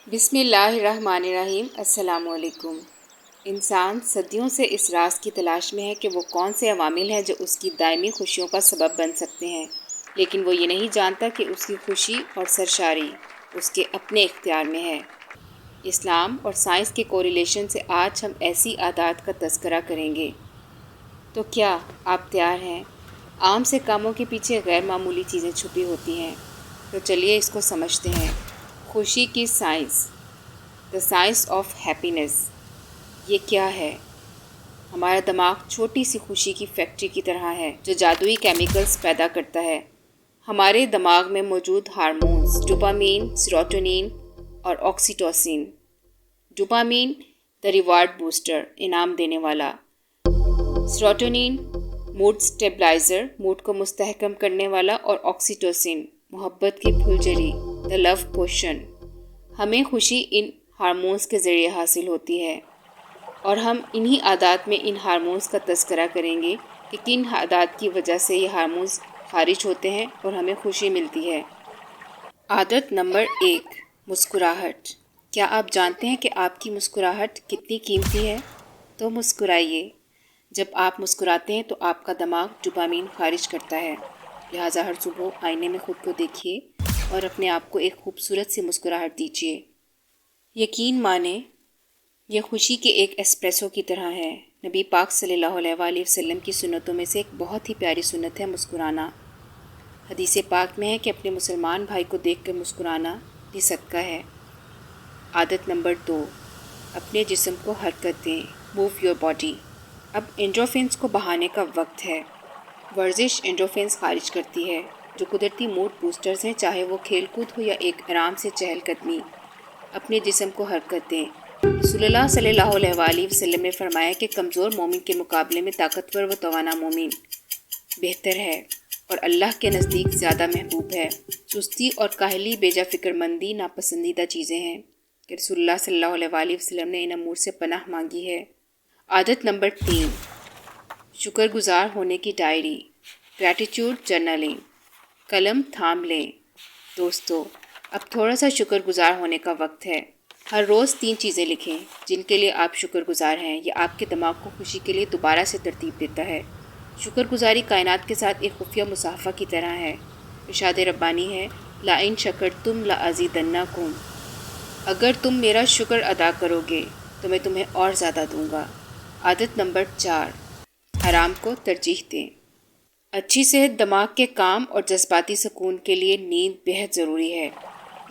بسم اللہ الرحمن الرحیم۔ السلام علیکم۔ انسان صدیوں سے اس راز کی تلاش میں ہے کہ وہ کون سے عوامل ہیں جو اس کی دائمی خوشیوں کا سبب بن سکتے ہیں، لیکن وہ یہ نہیں جانتا کہ اس کی خوشی اور سرشاری اس کے اپنے اختیار میں ہے۔ اسلام اور سائنس کے کوریلیشن سے آج ہم ایسی عادات کا تذکرہ کریں گے۔ تو کیا آپ تیار ہیں؟ عام سے کاموں کے پیچھے غیر معمولی چیزیں چھپی ہوتی ہیں، تو چلیے اس کو سمجھتے ہیں۔ خوشی کی science, the science of happiness. یہ کیا ہے؟ ہمارا دماغ چھوٹی سی خوشی کی فیکٹری کی طرح ہے جو جادوئی کیمیکلز پیدا کرتا ہے۔ ہمارے دماغ میں موجود ہارمونز ڈوپامین، سیروٹونین اور oxytocin. Dopamine the reward booster, انعام دینے والا۔ سیروٹونین موڈ سٹیبلائزر، موڈ کو مستحکم کرنے والا، اور آکسیٹوسن محبت کی پھلجھڑی، دا لو پوشن۔ ہمیں خوشی ان ہارمونز کے ذریعے حاصل ہوتی ہے، اور ہم انہی عادات میں ان ہارمونز کا تذکرہ کریں گے کہ کن عادات کی وجہ سے یہ ہارمونز خارج ہوتے ہیں اور ہمیں خوشی ملتی ہے۔ عادت نمبر 1، مسکراہٹ۔ کیا آپ جانتے ہیں کہ آپ کی مسکراہٹ کتنی قیمتی ہے؟ تو مسکرائیے۔ جب آپ مسکراتے ہیں تو آپ کا دماغ ڈوپامین خارج کرتا ہے، لہٰذا ہر صبح آئینے میں خود کو دیکھیے اور اپنے آپ کو ایک خوبصورت سی مسکراہٹ دیجیے۔ یقین مانیں، یہ خوشی کے ایک ایسپریسو کی طرح ہے۔ نبی پاک صلی اللہ علیہ وآلہ وسلم کی سنتوں میں سے ایک بہت ہی پیاری سنت ہے مسکرانا۔ حدیث پاک میں ہے کہ اپنے مسلمان بھائی کو دیکھ کر مسکرانا بھی صدقہ ہے۔ عادت نمبر 2، اپنے جسم کو حرکت دیں، موو یور باڈی۔ اب اینڈورفنز کو بہانے کا وقت ہے۔ ورزش اینڈورفنز خارج کرتی ہے جو قدرتی موڈ بوسٹرز ہیں، چاہے وہ کھیل کود ہو یا ایک آرام سے چہل قدمی۔ اپنے جسم کو حرکت دیں۔ رسول اللہ صلی اللہ علیہ وآلہ وسلم نے فرمایا کہ کمزور مومن کے مقابلے میں طاقتور و توانا مومن بہتر ہے اور اللہ کے نزدیک زیادہ محبوب ہے۔ سستی اور کاہلی، بیجا فکر مندی ناپسندیدہ چیزیں ہیں کہ رسول اللہ صلی اللہ علیہ وآلہ وسلم نے ان امور سے پناہ مانگی ہے۔ عادت نمبر 3، شکر گزار ہونے کی ڈائری، گریٹیٹیوڈ جرنلنگ۔ قلم تھام لیں۔ دوستو، اب تھوڑا سا شکر گزار ہونے کا وقت ہے۔ ہر روز 3 چیزیں لکھیں جن کے لیے آپ شکر گزار ہیں۔ یہ آپ کے دماغ کو خوشی کے لیے دوبارہ سے ترتیب دیتا ہے۔ شکر گزاری کائنات کے ساتھ ایک خفیہ مصافحہ کی طرح ہے۔ ارشاد ربانی ہے، لَإِن شَكَرْتُمْ لَأَزِيدَنَّكُمْ۔ اگر تم میرا شکر ادا کرو گے تو میں تمہیں اور زیادہ دوں گا۔ عادت نمبر 4، آرام کو ترجیح دیں۔ اچھی صحت دماغ کے کام اور جذباتی سکون کے لیے نیند بہت ضروری ہے۔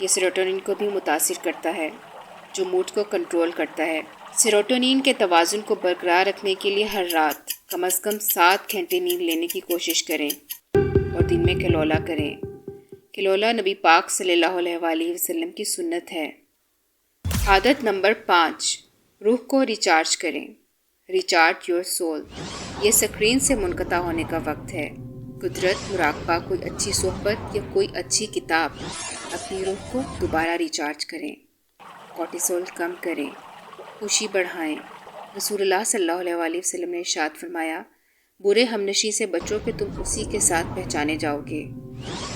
یہ سیروٹونین کو بھی متاثر کرتا ہے جو موڈ کو کنٹرول کرتا ہے۔ سیروٹونین کے توازن کو برقرار رکھنے کے لیے ہر رات کم از کم 7 گھنٹے نیند لینے کی کوشش کریں اور دن میں کلولا کریں۔ کلولا نبی پاک صلی اللہ علیہ وآلہ وسلم کی سنت ہے۔ عادت نمبر 5، روح کو ریچارج کریں، ریچارج یور سول۔ یہ سکرین سے منقطع ہونے کا وقت ہے۔ قدرت، مراقبہ، کوئی اچھی صحبت یا کوئی اچھی کتاب اپنی روح کو دوبارہ ریچارج کریں۔ کورٹیسول کم کریں، خوشی بڑھائیں۔ رسول اللہ صلی اللہ علیہ وآلہ وسلم نے ارشاد فرمایا، برے ہمنشی سے بچو کہ تم اسی کے ساتھ پہچانے جاؤ گے۔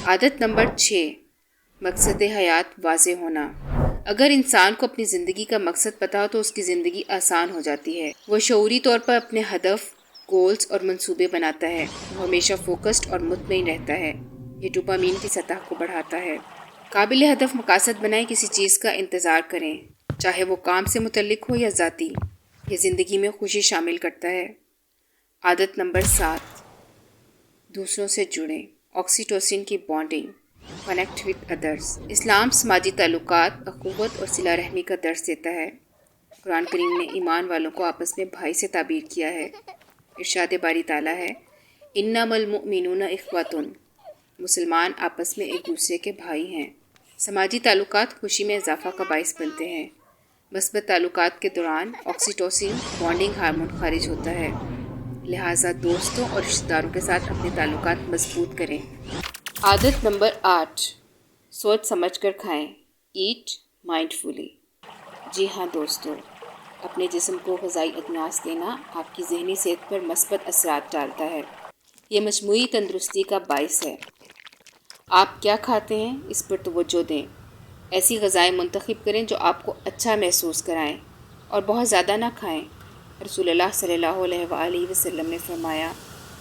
عادت نمبر 6، مقصد حیات واضح ہونا۔ اگر انسان کو اپنی زندگی کا مقصد پتہ ہو تو اس کی زندگی آسان ہو جاتی ہے۔ وہ شعوری طور پر اپنے ہدف، گولز اور منصوبے بناتا ہے۔ وہ ہمیشہ فوکسڈ اور مطمئن رہتا ہے۔ یہ ڈوپامین کی سطح کو بڑھاتا ہے۔ قابل ہدف مقاصد بنائیں، کسی چیز کا انتظار کریں، چاہے وہ کام سے متعلق ہو یا ذاتی۔ یہ زندگی میں خوشی شامل کرتا ہے۔ عادت نمبر 7، دوسروں سے جڑیں، آکسیٹوسن کی بانڈنگ، کنیکٹ وتھ ادرس۔ اسلام سماجی تعلقات، اخوت اور صلہ رحمی کا درس دیتا ہے۔ قرآن کریم نے ایمان والوں کو آپس میں بھائی سے تعبیر کیا ہے۔ ارشاد باری تعالیٰ ہے، انما المؤمنون اخوۃ۔ مسلمان آپس میں ایک دوسرے کے بھائی ہیں۔ سماجی تعلقات خوشی میں اضافہ کا باعث بنتے ہیں۔ مثبت تعلقات کے دوران آکسیٹوسن بانڈنگ ہارمون خارج ہوتا ہے، لہٰذا دوستوں اور رشتہ داروں کے ساتھ اپنے تعلقات مضبوط کریں۔ عادت نمبر 8، سوچ سمجھ کر کھائیں، ایٹ مائنڈفلی۔ جی ہاں دوستو، اپنے جسم کو غذائی اجناس دینا آپ کی ذہنی صحت پر مثبت اثرات ڈالتا ہے۔ یہ مجموعی تندرستی کا باعث ہے۔ آپ کیا کھاتے ہیں اس پر توجہ دیں۔ ایسی غذائیں منتخب کریں جو آپ کو اچھا محسوس کرائیں اور بہت زیادہ نہ کھائیں۔ رسول اللہ صلی اللہ علیہ وآلہ وسلم نے فرمایا،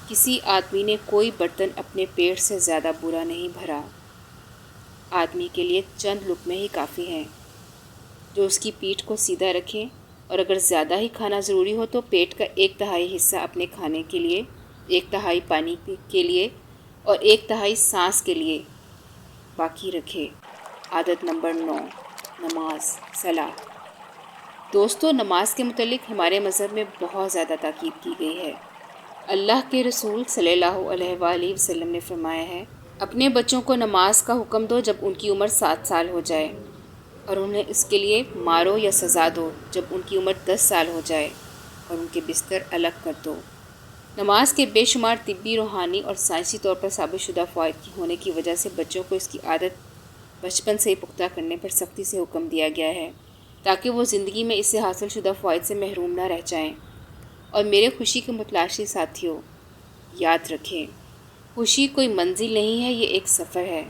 کسی آدمی نے کوئی برتن اپنے پیٹ سے زیادہ برا نہیں بھرا۔ آدمی کے لیے چند لقمے ہی کافی ہیں جو اس کی پیٹھ کو سیدھا رکھیں، اور اگر زیادہ ہی کھانا ضروری ہو تو پیٹ کا 1/3 حصہ اپنے کھانے کے لیے، 1/3 پانی کے لیے اور 1/3 سانس کے لیے باقی رکھے۔ عادت نمبر 9، نماز صلاۃ۔ دوستو، نماز کے متعلق ہمارے مذہب میں بہت زیادہ تاکید کی گئی ہے۔ اللہ کے رسول صلی اللہ علیہ وآلہ وسلم نے فرمایا ہے، اپنے بچوں کو نماز کا حکم دو جب ان کی عمر 7 سال ہو جائے، اور انہیں اس کے لیے مارو یا سزا دو جب ان کی عمر 10 سال ہو جائے، اور ان کے بستر الگ کر دو۔ نماز کے بے شمار طبی، روحانی اور سائنسی طور پر ثابت شدہ فوائد ہونے کی وجہ سے بچوں کو اس کی عادت بچپن سے ہی پختہ کرنے پر سختی سے حکم دیا گیا ہے، تاکہ وہ زندگی میں اس سے حاصل شدہ فوائد سے محروم نہ رہ جائیں۔ اور میرے خوشی کے متلاشی ساتھیوں، یاد رکھیں، خوشی کوئی منزل نہیں ہے، یہ ایک سفر ہے۔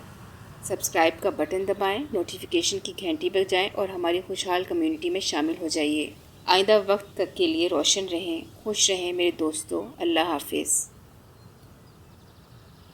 سبسکرائب کا بٹن دبائیں، نوٹیفیکیشن کی گھنٹی پر جائیں اور ہماری خوشحال کمیونٹی میں شامل ہو جائیے۔ آئندہ وقت تک کے لیے روشن رہیں، خوش رہیں میرے دوستو۔ اللہ حافظ۔